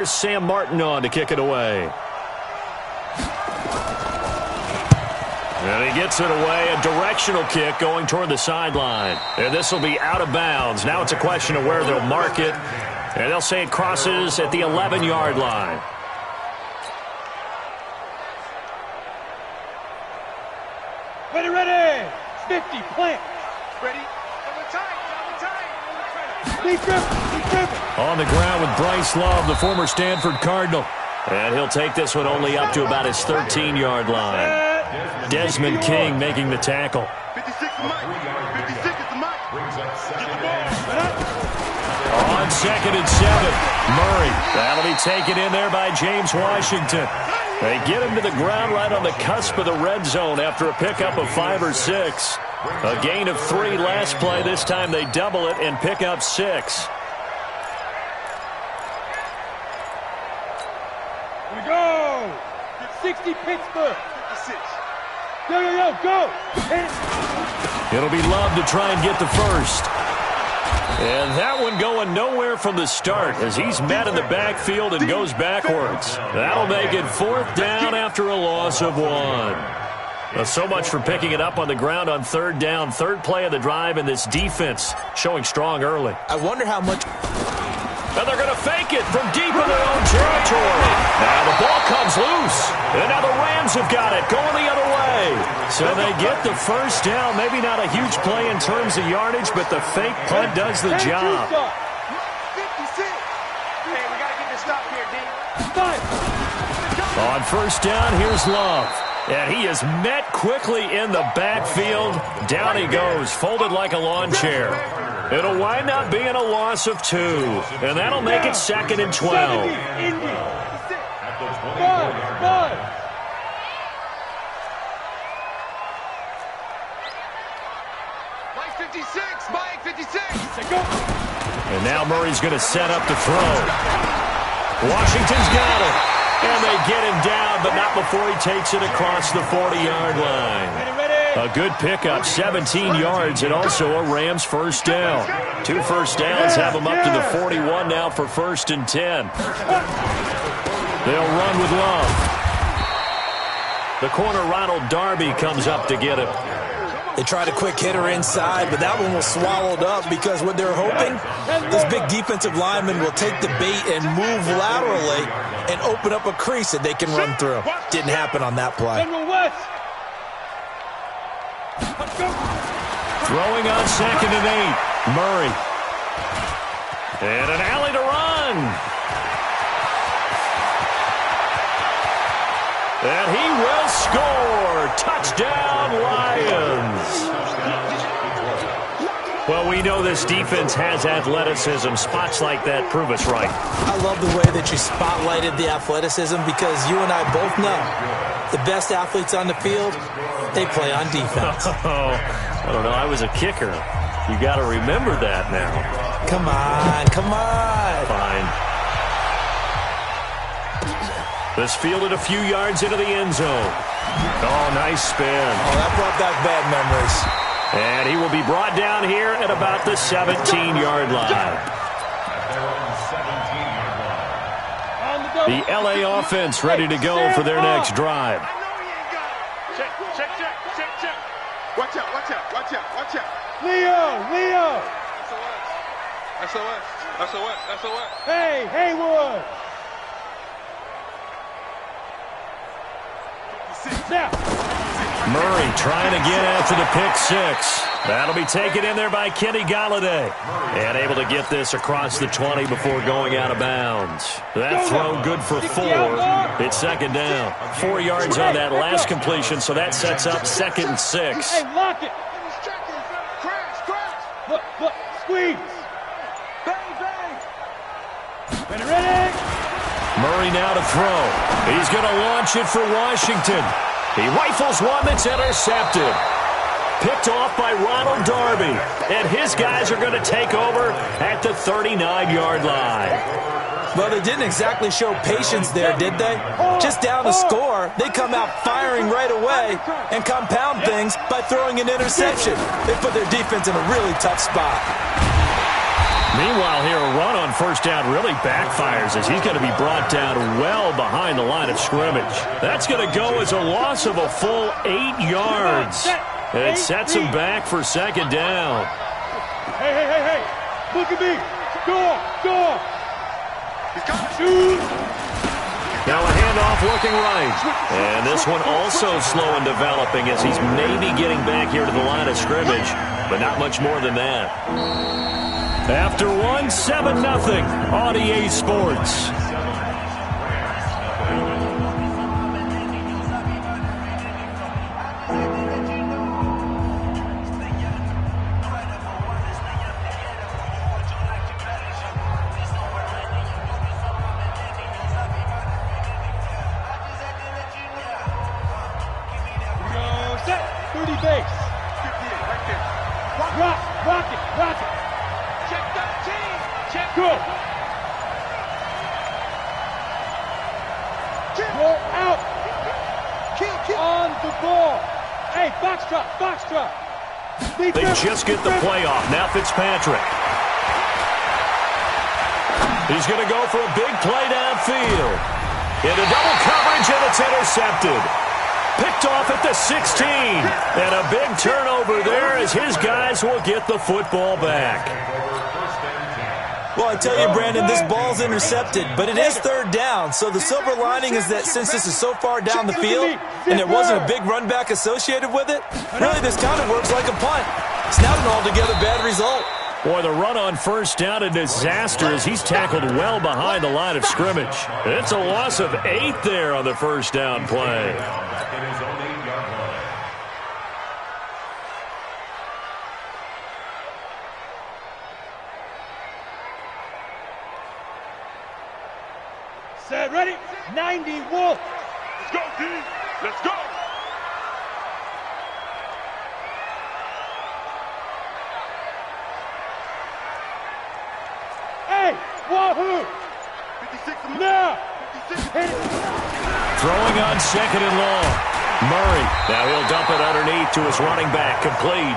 Here's Sam Martin on to kick it away. And he gets it away, a directional kick going toward the sideline. And this will be out of bounds. Now it's a question of where they'll mark it. And they'll say it crosses at the 11-yard line. Ready. 50, plant. Ready. Double time. On the ground with Bryce Love, the former Stanford Cardinal. And he'll take this one only up to about his 13-yard line. Desmond King making the tackle. 56 is Mike. 56 is the Mike. Get the ball. On 2nd and 7, Murray. That'll be taken in there by James Washington. They get him to the ground right on the cusp of the red zone after a pickup of 5 or 6. A gain of 3 last play. This time they double it and pick up 6. We go. 60 Pittsburgh. 56. Go. It'll be Love to try and get the first. And that one going nowhere from the start as he's met in the backfield and goes backwards. That'll make it 4th down after a loss of 1. Well, so much for picking it up on the ground on 3rd down. 3rd play of the drive, and this defense showing strong early. I wonder how much... And they're going to fake it from deep in their own territory. Now the ball comes loose. And now the Rams have got it going the other way. So they get the first down. Maybe not a huge play in terms of yardage, but the fake punt does the job. 56. Hey, we got to get this stop here, D. On 1st down, here's Love. And he is met quickly in the backfield. Down he goes, folded like a lawn chair. It'll wind up being a loss of 2. And that'll make it 2nd and 12. Mike 56. Mike 56. And now Murray's going to set up to throw. Washington's got it. And they get him down, but not before he takes it across the 40-yard line. A good pickup, 17 yards, and also a Rams first down. 2 first downs have them up to the 41 now for 1st and 10. They'll run with Love. The corner, Ronald Darby, comes up to get him. They tried a quick hitter inside, but that one was swallowed up because what they're hoping, this big defensive lineman will take the bait and move laterally and open up a crease that they can run through. Didn't happen on that play. Throwing on 2nd and 8, Murray. And an alley to run. And he will score. Touchdown, Lions. Well, we know this defense has athleticism. Spots like that prove us right. I love the way that you spotlighted the athleticism because you and I both know the best athletes on the field, they play on defense. Oh, I don't know. I was a kicker. You got to remember that now. Come on. Fine. This fielded a few yards into the end zone. Oh, nice spin. Oh, that brought back bad memories. And he will be brought down here at about the 17-yard line. The L.A. offense ready to go for their next drive. Check. Watch out. Leo. SOS. Hey, Haywood. Murray trying to get after the pick 6. That'll be taken in there by Kenny Golladay. And able to get this across the 20 before going out of bounds. That throw good for 4. It's 2nd down. 4 yards on that last completion, so that sets up 2nd and 6. Hey, lock it. Crash. Look, squeeze. Bang. Ready. Murray now to throw. He's going to launch it for Washington. He rifles one that's intercepted. Picked off by Ronald Darby. And his guys are going to take over at the 39-yard line. Well, they didn't exactly show patience there, did they? Just down the score, they come out firing right away and compound things by throwing an interception. They put their defense in a really tough spot. Meanwhile here, a run on first down really backfires as he's going to be brought down well behind the line of scrimmage. That's going to go as a loss of a full 8 yards. And it sets him back for second down. Hey. Look at me. Go. Shoot. Now a handoff looking right. And this one also slow in developing as he's maybe getting back here to the line of scrimmage, but not much more than that. After one, 7-0 on EA Sports. They just get the play off. Now Fitzpatrick. He's going to go for a big play downfield. Into double coverage, and it's intercepted. Picked off at the 16. And a big turnover there as his guys will get the football back. Well, I tell you, Brandon, this ball's intercepted, but it is third down. So the silver lining is that since this is so far down the field and there wasn't a big run back associated with it, really this kind of works like a punt. It's not an altogether bad result. Boy, the run on first down, a disaster as he's tackled well behind the line of scrimmage. It's a loss of 8 there on the first down play. Set, ready? 90, Wolf. Let's go, D. Let's go. Hey, Wahoo. 56 now. 56. Throwing on second and long. Murray. Now he'll dump it underneath to his running back. Complete.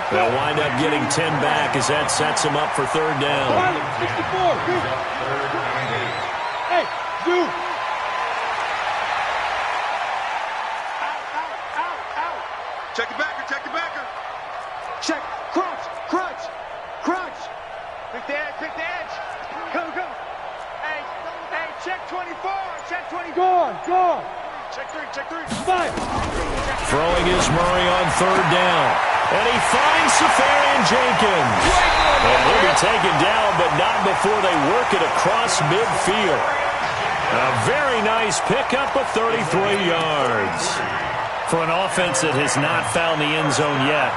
They'll wind up getting 10 back as that sets him up for third down. 64. Hey, dude. Out. Check the backer. Check. Crunch. Pick the edge. Go. Hey, check 24. Check 20. Gone. Check 3. 5. Throwing is Murray on third down. And he finds Safarian Jenkins. And he'll be taken down, but not before they work it across midfield. A very nice pickup of 33 yards. For an offense that has not found the end zone yet,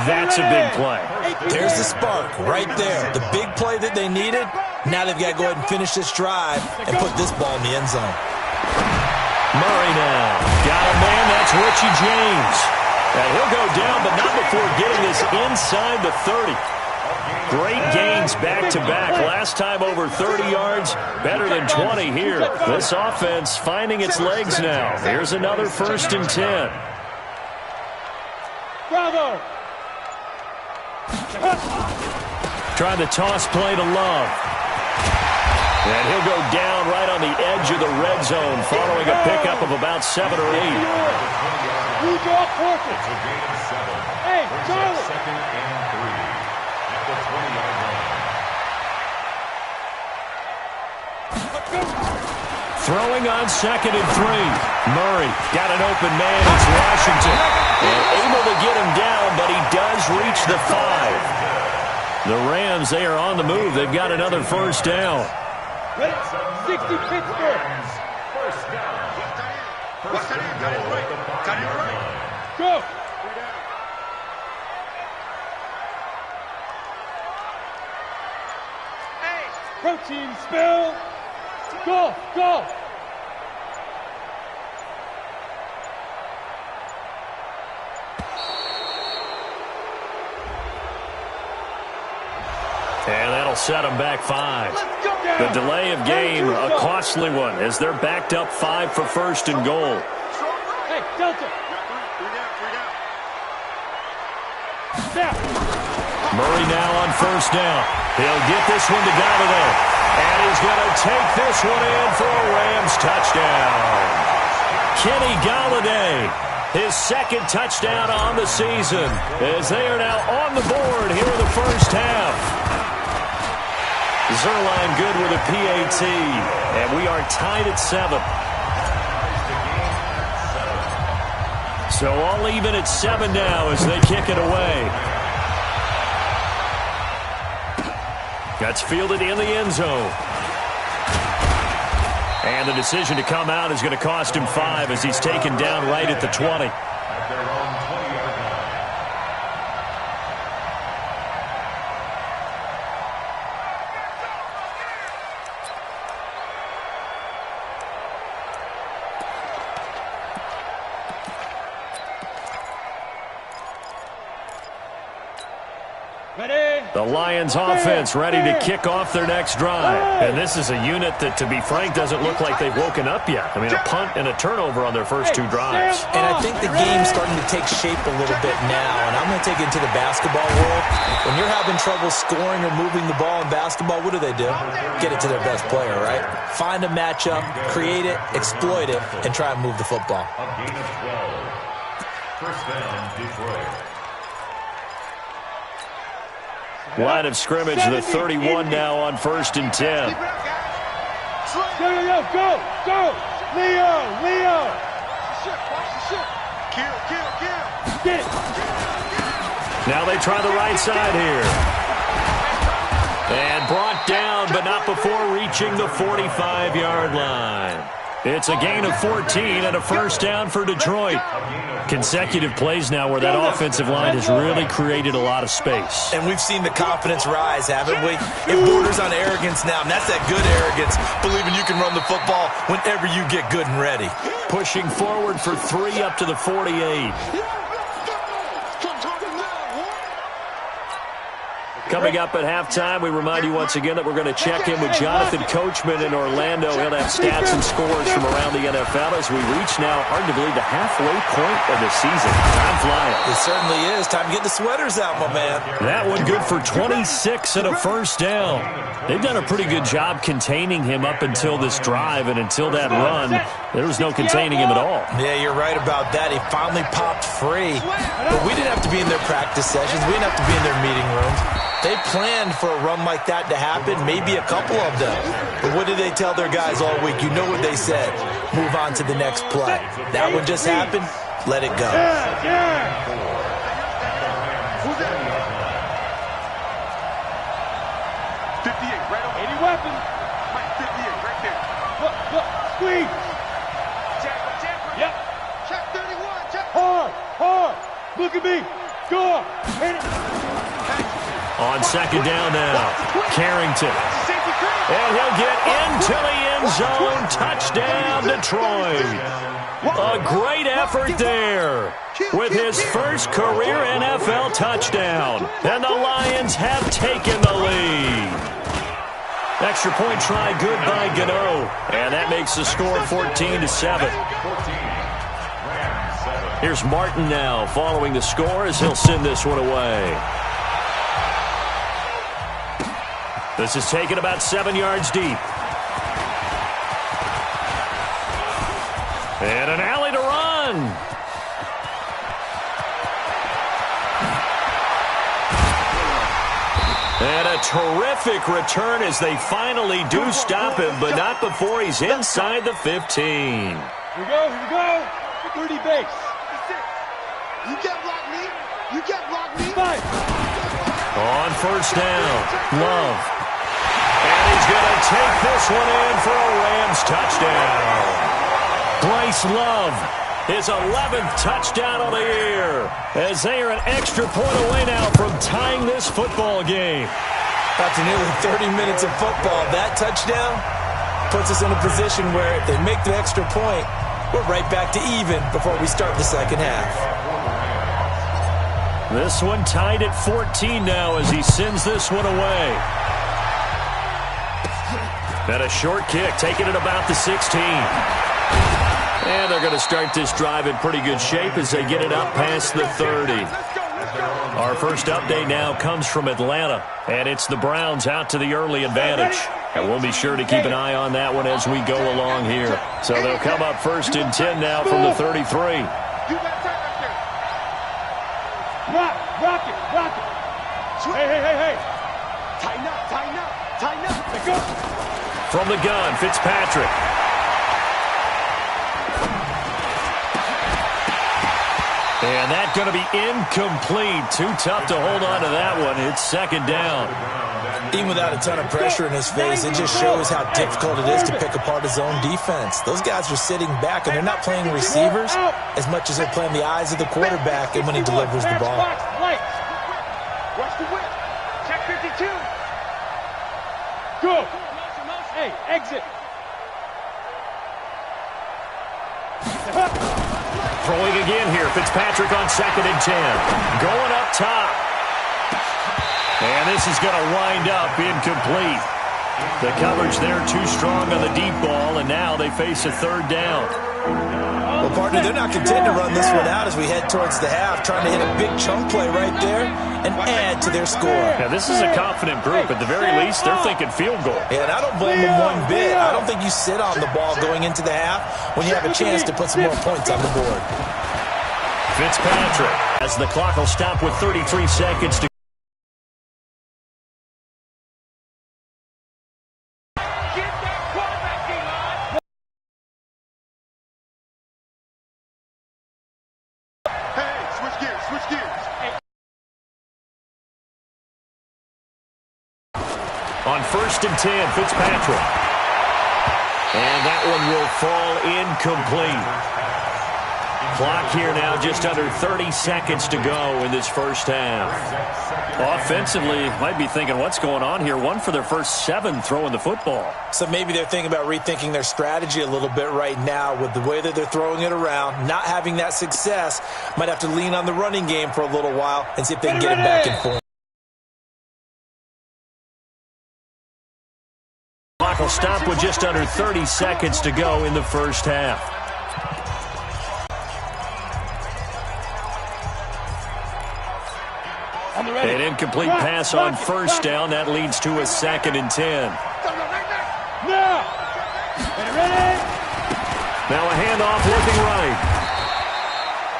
that's a big play. There's the spark right there. The big play that they needed. Now they've got to go ahead and finish this drive and put this ball in the end zone. Murray now. Got a man, that's Richie James. And he'll go down, but not before getting this inside the 30. Great gains back-to-back. Last time over 30 yards, better than 20 here. This offense finding its legs now. Here's another 1st and 10. Bravo. Trying to toss play to Love. And he'll go down right on the edge of the red zone following a pickup of about 7 or 8. Who's off portion? Hey, Charlie. Second and 3 at the 20-yard line. Throwing on 2nd and 3. Murray got an open man. It's Washington. And able to get him down, but he does reach the 5. The Rams, they are on the move. They've got another first down. 60 Pittsburgh. First down. Got it right. Go. Protein spill. Go. And that'll set them back 5. The delay of game, a costly one, as they're backed up 5 for 1st and goal. Hey, Delta. Three down. Snap. Murray now on first down. He'll get this one to Galladay. And he's going to take this one in for a Rams touchdown. Kenny Galladay, his second touchdown on the season, as they are now on the board here in the first half. Zerline good with a PAT, and we are tied at 7. So all even at 7 now as they kick it away. That's fielded in the end zone. And the decision to come out is going to cost him 5 as he's taken down right at the 20. The Lions offense ready to kick off their next drive. And this is a unit that, to be frank, doesn't look like they've woken up yet. I mean, a punt and a turnover on their first 2 drives. And I think the game's starting to take shape a little bit now. And I'm going to take it into the basketball world. When you're having trouble scoring or moving the ball in basketball, what do? Get it to their best player, right? Find a matchup, create it, exploit it, and try and move the football. A gain of 12. First down, Detroit. Line of scrimmage, the 31 now on first and 10. Go, Leo. Kill. Get it. Now they try the right side here. And brought down, but not before reaching the 45-yard line. It's a gain of 14 and a first down for Detroit. Consecutive plays now where that offensive line has really created a lot of space. And we've seen the confidence rise, haven't we? It borders on arrogance now, and that's that good arrogance, believing you can run the football whenever you get good and ready. Pushing forward for 3 up to the 48. Coming up at halftime, we remind you once again that we're going to check in with Jonathan Coachman in Orlando. He'll have stats and scores from around the NFL as we reach now, hard to believe, the halfway point of the season. Time flying. It certainly is. Time to get the sweaters out, my man. That one good for 26 and a first down. They've done a pretty good job containing him up until this drive, and until that run, there was no containing him at all. Yeah, you're right about that. He finally popped free. But we didn't have to be in their practice sessions. We didn't have to be in their meeting rooms. They planned for a run like that to happen, maybe a couple of them. But what did they tell their guys all week? You know what they said. Move on to the next play. That one just happened. Let it go. Who's that? 58, right on. Any weapon. Mike, 58, right there. Look, squeeze. Jack. Yep. Check 31, check. Hard. Look at me. Go. Hit it. On second down now, Carrington. And he'll get into the end zone. Touchdown, Detroit. A great effort there with his first career NFL touchdown. And the Lions have taken the lead. Extra point try good by Gano. And that makes the score 14-7. Here's Martin now following the score as he'll send this one away. This is taken about 7 yards deep. And an alley to run. And a terrific return as they finally do stop him, but not before he's inside the 15. Here we go. 30 base. You can't block me. Five. On first down, Love. And he's going to take this one in for a Rams touchdown. Bryce Love, his 11th touchdown of the year, as they are an extra point away now from tying this football game. After nearly 30 minutes of football, that touchdown puts us in a position where if they make the extra point, we're right back to even before we start the second half. This one tied at 14 now as he sends this one away. And a short kick, taking it about the 16. And they're going to start this drive in pretty good shape as they get it up past the 30. Our first update now comes from Atlanta, and it's the Browns out to the early advantage. And we'll be sure to keep an eye on that one as we go along here. So they'll come up first and 10 now from the 33. Rock it. Hey. Tighten up. Let go. From the gun, Fitzpatrick. And that's going to be incomplete. Too tough to hold on to that one. It's second down. Even without a ton of pressure in his face, it just shows how difficult it is to pick apart his own defense. Those guys are sitting back, and they're not playing receivers as much as they're playing the eyes of the quarterback and when he delivers the ball. Watch the whip. Check 52. Go. Hey, exit. Throwing again here. Fitzpatrick on second and 10. Going up top. And this is going to wind up incomplete. The coverage there too strong on the deep ball, and now they face a third down. Well, partner, they're not content to run this one out as we head towards the half, trying to hit a big chunk play right there and add to their score. Now, this is a confident group. At the very least, they're thinking field goal. Yeah, and I don't blame them one bit. I don't think you sit on the ball going into the half when you have a chance to put some more points on the board. Fitzpatrick, as the clock will stop with 33 seconds to Switch gears. on first and 10, Fitzpatrick. And that one will fall incomplete. Clock here now just under 30 seconds to go in this first half. Offensively, might be thinking, what's going on here? One for their first 7 throwing the football. So maybe they're thinking about rethinking their strategy a little bit right now with the way that they're throwing it around, not having that success. Might have to lean on the running game for a little while and see if they can get it back in form. Clock will stop with just under 30 seconds to go in the first half. An incomplete pass on first down. That leads to a second and 10. Now a handoff looking right.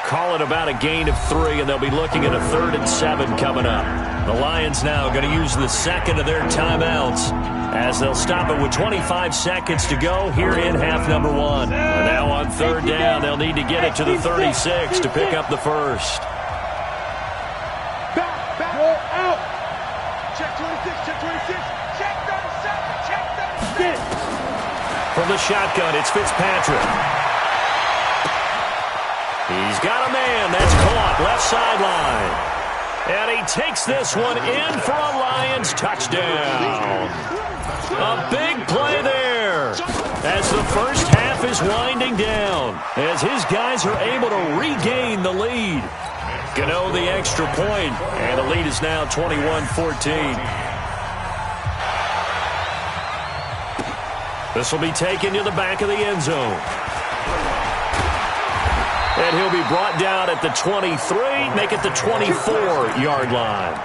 Call it about a gain of 3, and they'll be looking at a 3rd and 7 coming up. The Lions now going to use the second of their timeouts as they'll stop it with 25 seconds to go here in half number 1. And now on 3rd down, they'll need to get it to the 36 to pick up the first. From the shotgun, it's Fitzpatrick. He's got a man. That's caught left sideline. And he takes this one in for a Lions touchdown. A big play there as the first half is winding down, as his guys are able to regain the lead. Gano the extra point, and the lead is now 21-14. This will be taken to the back of the end zone. And he'll be brought down at the 23, make it the 24-yard line.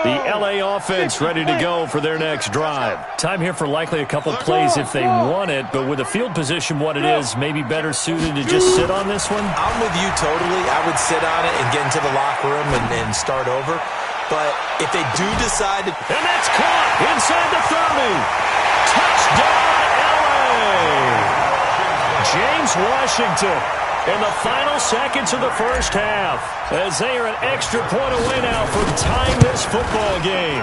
The LA offense ready to go for their next drive. Time here for likely a couple plays if they want it, but with the field position what it is, maybe better suited to just sit on this one? I'm with you totally. I would sit on it and get into the locker room and start over. But if they do decide to... And that's caught inside the 30. Touchdown, LA! James Washington in the final seconds of the first half, as they are an extra point away now from tying this football game.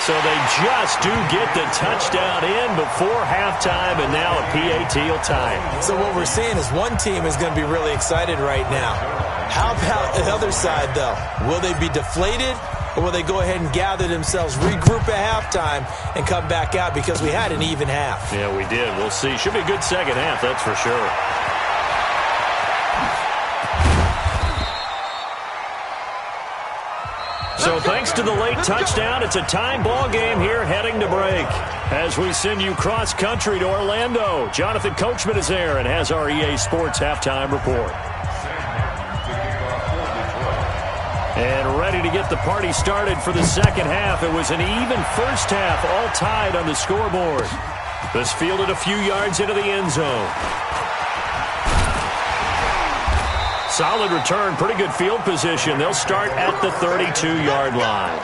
So they just do get the touchdown in before halftime, and now a PAT will tie it. So what we're seeing is one team is going to be really excited right now. How about the other side, though? Will they be deflated, or will they go ahead and gather themselves, regroup at halftime, and come back out because we had an even half? Yeah, we did. We'll see. Should be a good second half, that's for sure. So thanks to the late touchdown, it's a time ball game here heading to break. As we send you cross-country to Orlando, Jonathan Coachman is there and has our EA Sports halftime report. And ready to get the party started for the second half. It was an even first half, all tied on the scoreboard. This fielded a few yards into the end zone. Solid return, pretty good field position. They'll start at the 32-yard line.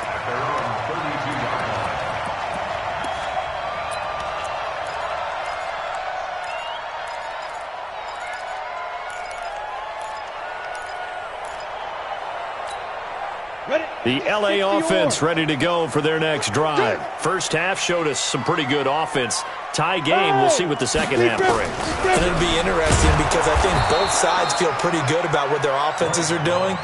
The LA offense ready to go for their next drive. First half showed us some pretty good offense. Tie game, we'll see what the second half brings. And it'll be interesting because I think both sides feel pretty good about what their offenses are doing.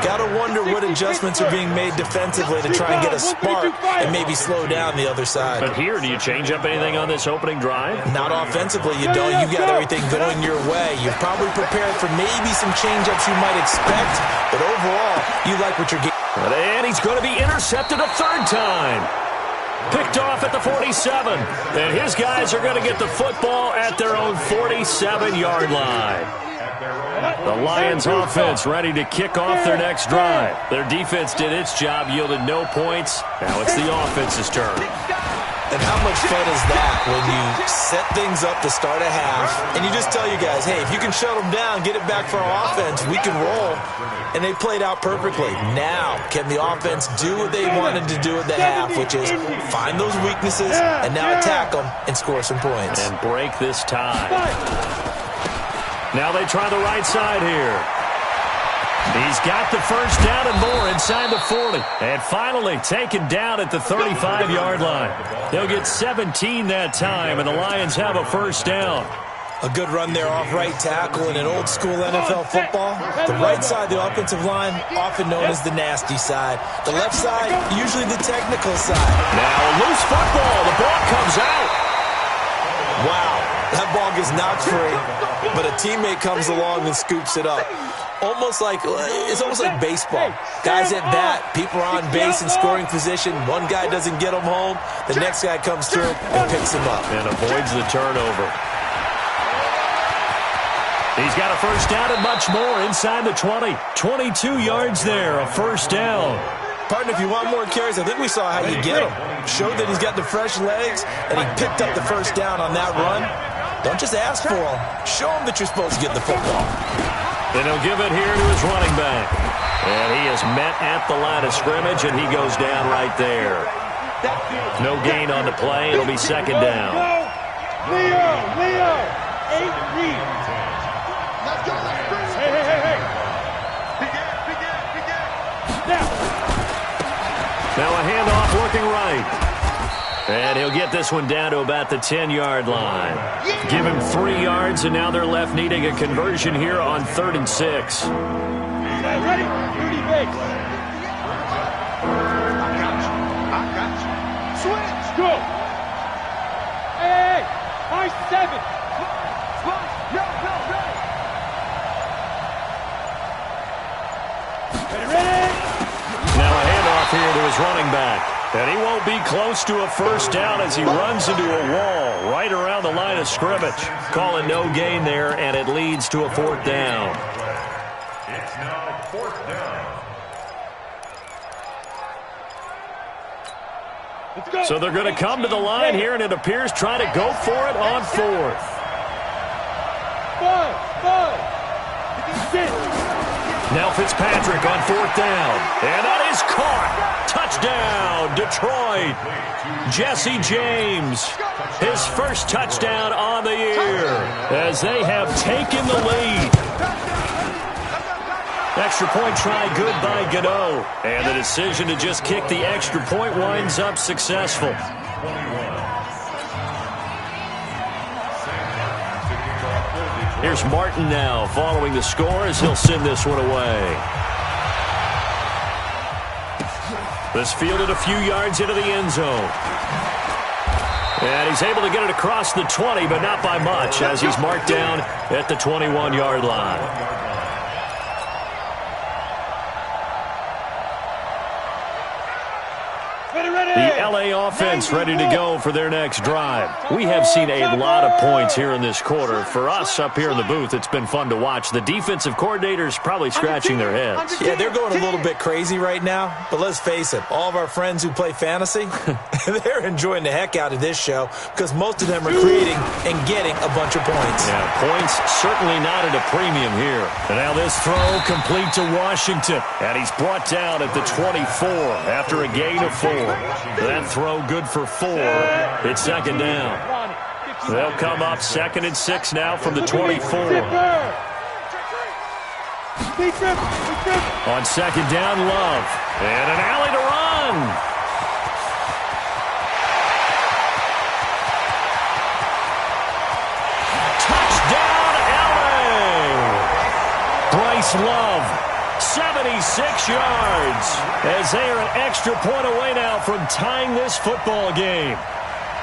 Got to wonder what adjustments are being made defensively to try and get a spark and maybe slow down the other side. But here, do you change up anything on this opening drive? Not offensively, you don't. You've got everything going your way. You've probably prepared for maybe some change-ups you might expect, but overall, you like what you're getting. And he's going to be intercepted a third time. Picked off at the 47. And his guys are going to get the football at their own 47-yard line. The Lions offense ready to kick off their next drive. Their defense did its job, yielded no points. Now it's the offense's turn. And how much fun is that when you set things up to start a half and you just tell you guys, hey, if you can shut them down, get it back for our offense, we can roll. And they played out perfectly. Now, can the offense do what they wanted to do at the half, which is find those weaknesses and now attack them and score some points. And break this tie. Now they try the right side here. He's got the first down and more inside the 40. And finally taken down at the 35-yard line. They'll get 17 that time, and the Lions have a first down. A good run there off right tackle in an old-school NFL football. The right side, the offensive line, often known as the nasty side. The left side, usually the technical side. Now a loose football. The ball comes out. Wow, that ball gets knocked free, but a teammate comes along and scoops it up. It's almost like baseball. Guys at bat, people are on base in scoring position. One guy doesn't get them home. The next guy comes through and picks him up. And avoids the turnover. He's got a first down and much more inside the 20. 22 yards there, a first down. Partner, if you want more carries, I think we saw how you get him. Showed that he's got the fresh legs, and he picked up the first down on that run. Don't just ask for him. Show him that you're supposed to get the football. Then he'll give it here to his running back. And he is met at the line of scrimmage, and he goes down right there. No gain on the play. It'll be second down. Leo, 8 reads. Let's go, hey. Now a handoff looking right. And he'll get this one down to about the 10-yard line. Give him 3 yards, and now they're left needing a conversion here on 3rd and 6. Ready? 30 base. I got you. Switch. Go. Hey, high 7. Ready? Now a handoff here to his running back. And he won't be close to a first down as he runs into a wall right around the line of scrimmage. Calling no gain there, and it leads to a 4th down. It's now 4th down. So they're going to come to the line here, and it appears trying to go for it on 4th. 5. Now Fitzpatrick on 4th down. And that is caught. Touchdown, Detroit. Jesse James, his first touchdown on the year as they have taken the lead. Extra point try good by Gano. And the decision to just kick the extra point winds up successful. Here's Martin now following the score as he'll send this one away. This fielded a few yards into the end zone. And he's able to get it across the 20, but not by much as he's marked down at the 21-yard line. LA offense ready to go for their next drive. We have seen a lot of points here in this quarter. For us up here in the booth, it's been fun to watch. The defensive coordinators probably scratching their heads. Yeah, they're going a little bit crazy right now, but let's face it, all of our friends who play fantasy, they're enjoying the heck out of this show because most of them are creating and getting a bunch of points. Yeah, points certainly not at a premium here. And now this throw complete to Washington, and he's brought down at the 24 after a gain of 4. That throw good for 4. It's second down. They'll come up 2nd and 6 now from the 24. On second down, Love. And an alley to run. Touchdown, LA. Bryce Love, 76 yards. As they are an extra point away now from tying this football game.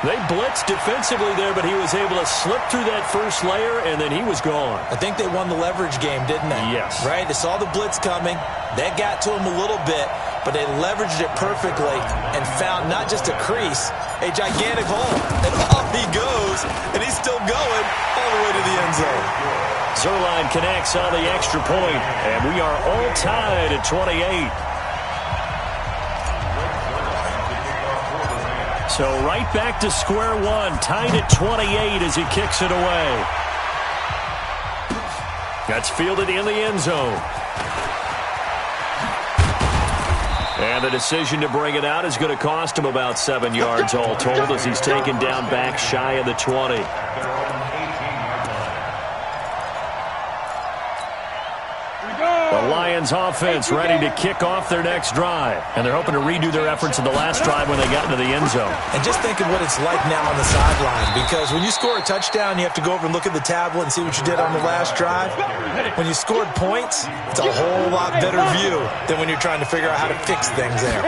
They blitzed defensively there, but he was able to slip through that first layer, and then he was gone. I think they won the leverage game, didn't they? Yes. Right? They saw the blitz coming. That got to him a little bit, but they leveraged it perfectly and found not just a crease, a gigantic hole. And off he goes, and he's still going all the way to the end zone. Zerline connects on the extra point, and we are all tied at 28. So right back to square one, tied at 28 as he kicks it away. That's fielded in the end zone. And the decision to bring it out is going to cost him about 7 yards all told as he's taken down back shy of the 20. The Lions offense ready to kick off their next drive. And they're hoping to redo their efforts in the last drive when they got into the end zone. And just think of what it's like now on the sideline. Because when you score a touchdown, you have to go over and look at the tablet and see what you did on the last drive. When you scored points, it's a whole lot better view than when you're trying to figure out how to fix things there.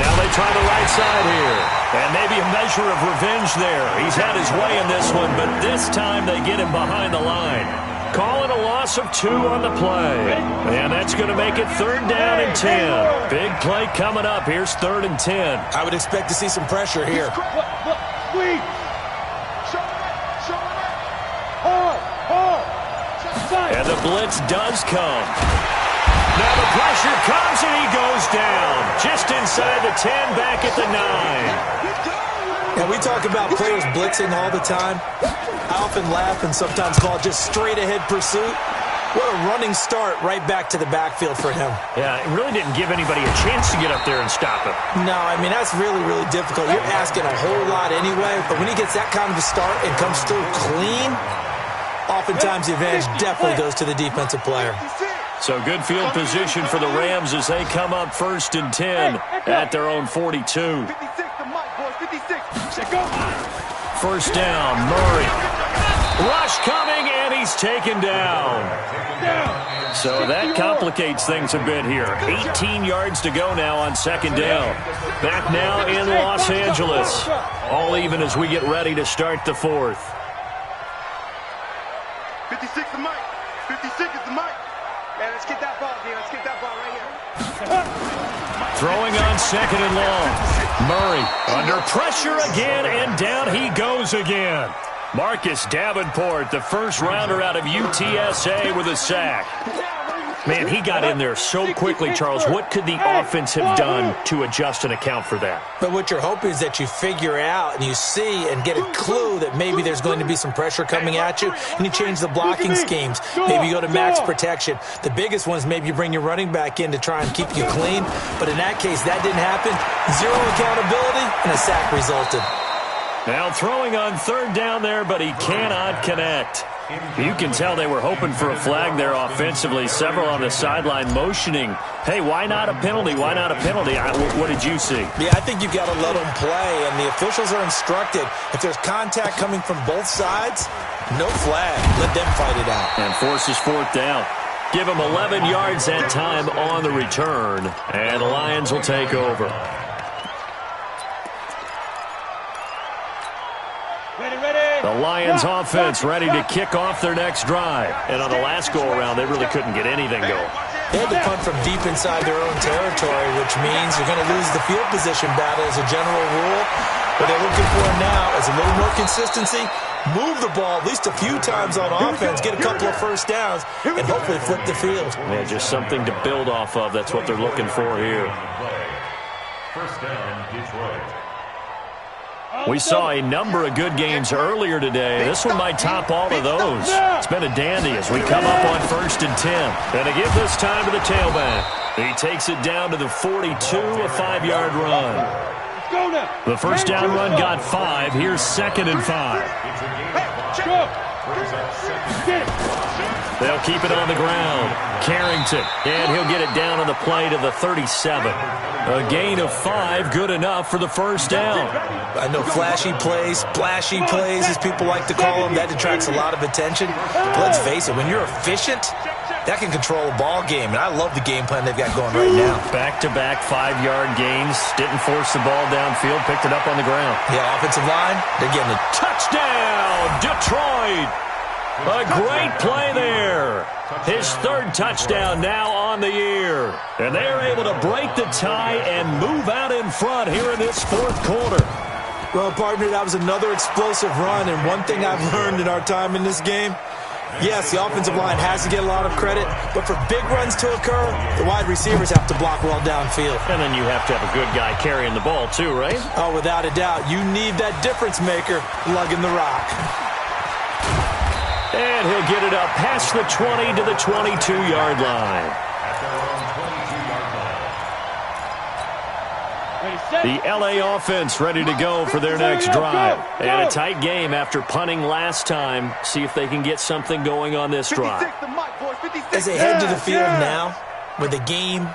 Now they try the right side here. And maybe a measure of revenge there. He's had his way in this one, but this time they get him behind the line. Call it a loss of 2 on the play. And that's going to make it 3rd down and 10. Big play coming up. Here's 3rd and 10. I would expect to see some pressure here. And the blitz does come. Now the pressure comes and he goes down. Just inside the 10, back at the 9. Now we talk about players blitzing all the time. I often laugh and sometimes call it just straight-ahead pursuit. What a running start right back to the backfield for him. Yeah, it really didn't give anybody a chance to get up there and stop him. No, I mean, that's really, really difficult. You're asking a whole lot anyway, but when he gets that kind of a start and comes through clean, oftentimes the advantage definitely goes to the defensive player. So good field position for the Rams as they come up 1st and 10 at their own 42. 1st down, Murray. Rush coming, and he's taken down. So that complicates things a bit here. 18 yards to go now on 2nd down. Back now in Los Angeles. All even as we get ready to start the 4th. 56 is Mike. 56 is the Mike. Yeah, let's get that ball, D. Let's get that ball right here. Throwing on 2nd and long. Murray under pressure again, and down he goes again. Marcus Davenport, the first rounder out of UTSA with a sack. Man, he got in there so quickly, Charles. What could the offense have done to adjust and account for that? But what you're hoping is that you figure out and you see and get a clue that maybe there's going to be some pressure coming at you, and you change the blocking schemes. Maybe you go to max protection. The biggest one is maybe you bring your running back in to try and keep you clean. But in that case, that didn't happen. 0 accountability, and a sack resulted. Now throwing on 3rd down there, but he cannot connect. You can tell they were hoping for a flag there offensively. Several on the sideline motioning, hey, why not a penalty? Why not a penalty? What did you see? Yeah, I think you've got to let them play, and the officials are instructed. If there's contact coming from both sides, no flag. Let them fight it out. And forces 4th down. Give them 11 yards that time on the return, and the Lions will take over. The Lions offense ready to kick off their next drive. And on the last go-around, they really couldn't get anything going. They had to punt from deep inside their own territory, which means you're going to lose the field position battle as a general rule. What they're looking for now is a little more consistency, move the ball at least a few times on offense, get a couple of first downs, and hopefully flip the field. Yeah, just something to build off of. That's what they're looking for here. First down, Detroit. We saw a number of good games earlier today. This one might top all of those. It's been a dandy as we come up on 1st and 10. And to give this time to the tailback. He takes it down to the 42, a 5-yard run. The first down run got 5. Here's 2nd and 5. They'll keep it on the ground. Carrington, and he'll get it down on the play to the 37. A gain of 5, good enough for the first down. I know flashy plays, splashy plays, as people like to call them, that detracts a lot of attention. But let's face it, when you're efficient, that can control a ball game, and I love the game plan they've got going right now. Back-to-back 5-yard gains, didn't force the ball downfield, picked it up on the ground. Yeah, offensive line, they're getting it. Touchdown, Detroit! A great play there. His 3rd touchdown now on the year. And they're able to break the tie and move out in front here in this 4th quarter. Well, partner, that was another explosive run, and one thing I've learned in our time in this game, yes, the offensive line has to get a lot of credit, but for big runs to occur, the wide receivers have to block well downfield. And then you have to have a good guy carrying the ball too, right? Oh, without a doubt. You need that difference maker lugging the rock. And he'll get it up past the 20 to the 22-yard line. The L.A. offense ready to go for their next drive. And a tight game after punting last time. See if they can get something going on this drive. As they head to the field now, with the game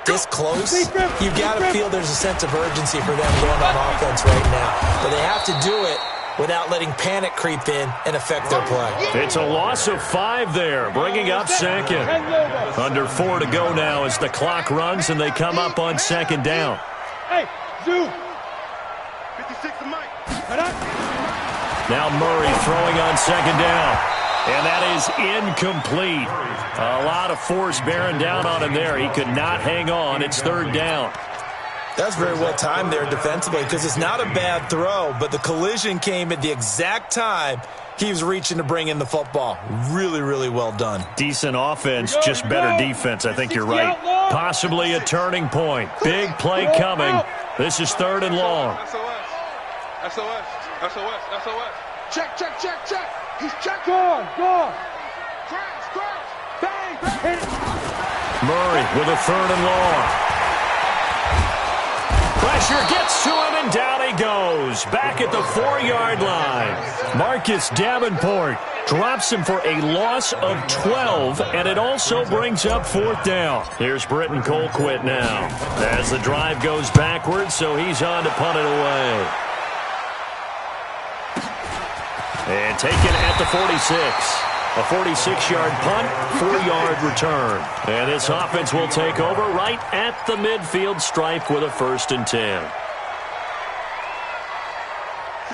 this close, you've got to feel there's a sense of urgency for them going on offense right now. But they have to do it without letting panic creep in and affect their play. It's a loss of 5 there, bringing up 2nd. Under 4 to go now as the clock runs and they come up on 2nd down. Hey, Zoo. 56 to Mike. Now Murray throwing on 2nd down. And that is incomplete. A lot of force bearing down on him there. He could not hang on. It's 3rd down. That's very well timed there defensively because it's not a bad throw, but the collision came at the exact time he was reaching to bring in the football. Really, really well done. Decent offense, just better defense. I think you're right. Possibly a turning point. Big play coming. This is 3rd and long. SOS. SOS. SOS. SOS. Check, check, check, check. He's checked. Go. Crash. Bang. Hit it. Murray with a 3rd and long. Pressure gets to him, and down he goes. Back at the 4-yard line. Marcus Davenport drops him for a loss of 12, and it also brings up 4th down. Here's Britton Colquitt now. As the drive goes backwards, so he's on to punt it away. And taken at the 46. A 46-yard punt, 4-yard return. And this offense will take over right at the midfield stripe with a 1st and 10.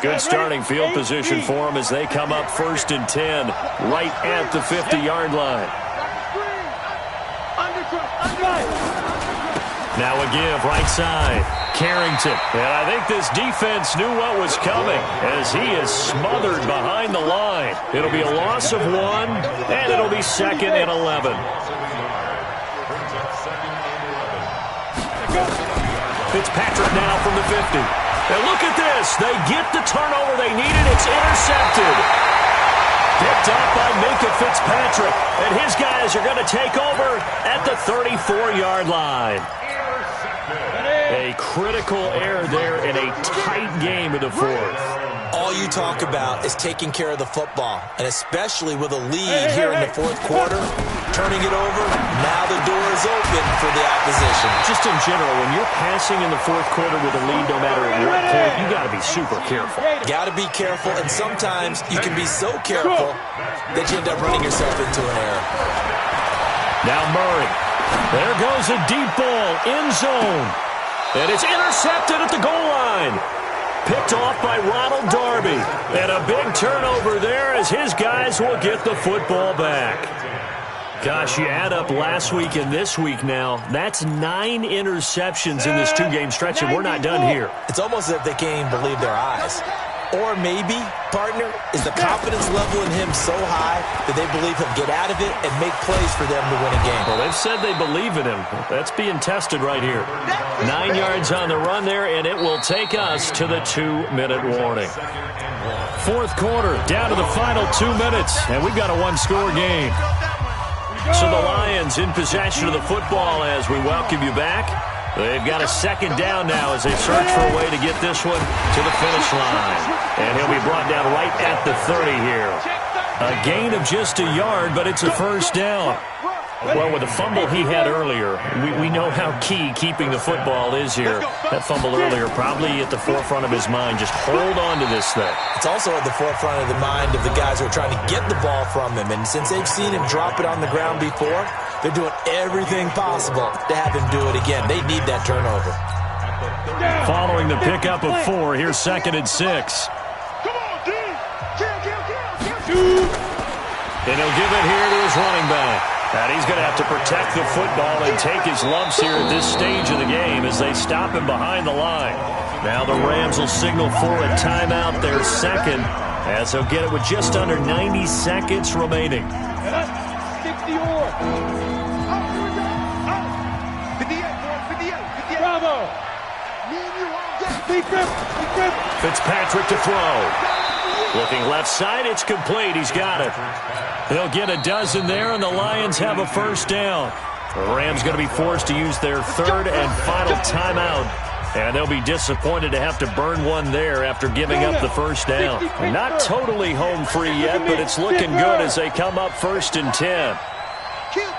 Good starting field position for them as they come up 1st and 10 right at the 50-yard line. Now a give right side. Carrington. And I think this defense knew what was coming as he is smothered behind the line. It'll be a loss of 1, and it'll be 2nd and 11. Fitzpatrick now from the 50. And look at this. They get the turnover they needed. It's intercepted. Picked up by Minkah Fitzpatrick. And his guys are going to take over at the 34-yard line. A critical error there in a tight game in the 4th. All you talk about is taking care of the football, and especially with a lead here in the 4th quarter, turning it over, now the door is open for the opposition. Just in general, when you're passing in the 4th quarter with a lead, no matter at what point, you got to be super careful. Got to be careful, and sometimes you can be so careful that you end up running yourself into an error. Now Murray. There goes a deep ball, end zone. And it's intercepted at the goal line. Picked off by Ronald Darby. And a big turnover there as his guys will get the football back. Gosh, you add up last week and this week now, that's 9 interceptions in this 2-game stretch, and we're not done here. It's almost as if they can't even believe their eyes. Or maybe, partner, is the confidence level in him so high that they believe he'll get out of it and make plays for them to win a game. Well, they've said they believe in him. That's being tested right here. 9 yards on the run there, and it will take us to the 2-minute warning. Fourth quarter, down to the final 2 minutes, and we've got a one-score game. So the Lions in possession of the football as we welcome you back. They've got a second down now as they search for a way to get this one to the finish line. And he'll be brought down right at the 30 here. A gain of just a yard, but it's a first down. Well, with the fumble he had earlier, we know how key keeping the football is here. That fumble earlier probably at the forefront of his mind. Just hold on to this thing. It's also at the forefront of the mind of the guys who are trying to get the ball from him. And since they've seen him drop it on the ground before, they're doing everything possible to have him do it again. They need that turnover. Following the pickup of 4, here's 2nd and 6. Come on, dude. Kill. And he'll give it here to his running back. And he's going to have to protect the football and take his lumps here at this stage of the game as they stop him behind the line. Now the Rams will signal for a timeout, their second, as they'll get it with just under 90 seconds remaining. 60 or. Bravo. Fitzpatrick to throw. Looking left side, it's complete. He's got it. They'll get a dozen there, and the Lions have a first down. The Rams going to be forced to use their third and final timeout, and they'll be disappointed to have to burn one there after giving up the first down. Not totally home free yet, but it's looking good as they come up 1st and 10. Kill.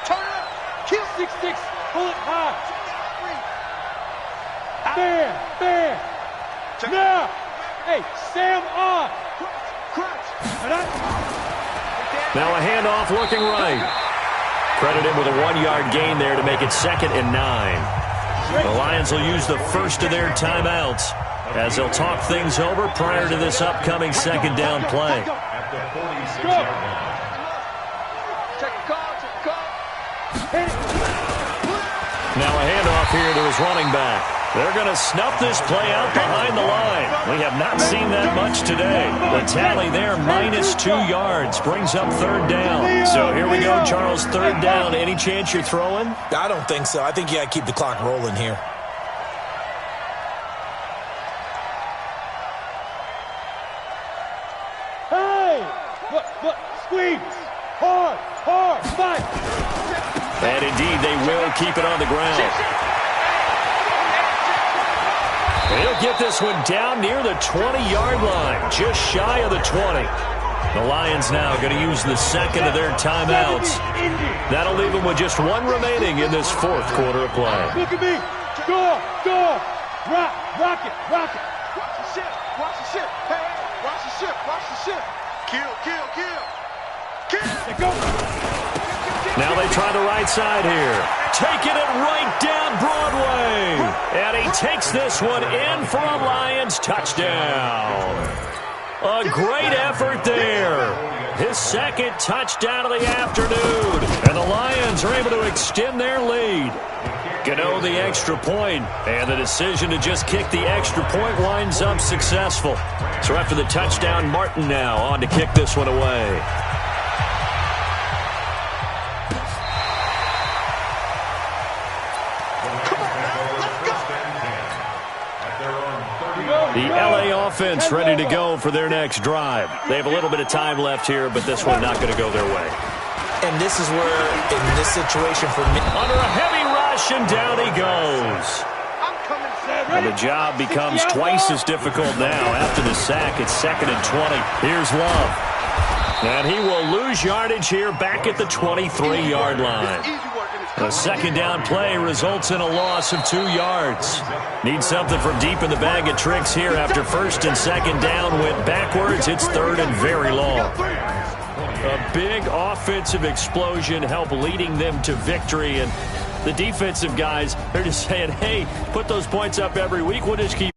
Turn up. Kill 6-6. Pull it high. Fair. Now. Hey, Sam on. Now a handoff looking right. Credited with a 1-yard gain there to make it 2nd and 9. The Lions will use the first of their timeouts as they'll talk things over prior to this upcoming second down play. Now a handoff here to his running back. They're going to snuff this play out behind the line. We have not seen that much today. The tally there, -2 yards, brings up 3rd down. So here we go, Charles, 3rd down. Any chance you're throwing? I don't think so. I think you got to keep the clock rolling here. Hey! But squeeze! Hard! Fight! And indeed, they will keep it on the ground. He'll get this one down near the 20-yard line, just shy of the 20. The Lions now going to use the second of their timeouts. That'll leave them with just one remaining in this fourth quarter of play. Look at me. Go. Rock it. Watch the ship. Hey, watch the ship. Kill. Go. Now they try the right side here. Taking it right down Broadway. And he takes this one in for a Lions touchdown. A great effort there. His second touchdown of the afternoon. And the Lions are able to extend their lead. Gano the extra point, and the decision to just kick the extra point winds up successful. So after the touchdown, Martin now on to kick this one away. The LA offense ready to go for their next drive. They have a little bit of time left here, but this one not going to go their way. And this is where, in this situation for me, under a heavy rush, and down he goes. And the job becomes twice as difficult now. After the sack, it's 2nd and 20. Here's Love. And he will lose yardage here back at the 23-yard line. A second down play results in a loss of 2 yards. Need something from deep in the bag of tricks here after 1st and 2nd down went backwards. It's 3rd and very long. A big offensive explosion helped leading them to victory. And the defensive guys, they're just saying, hey, put those points up every week. We'll just keep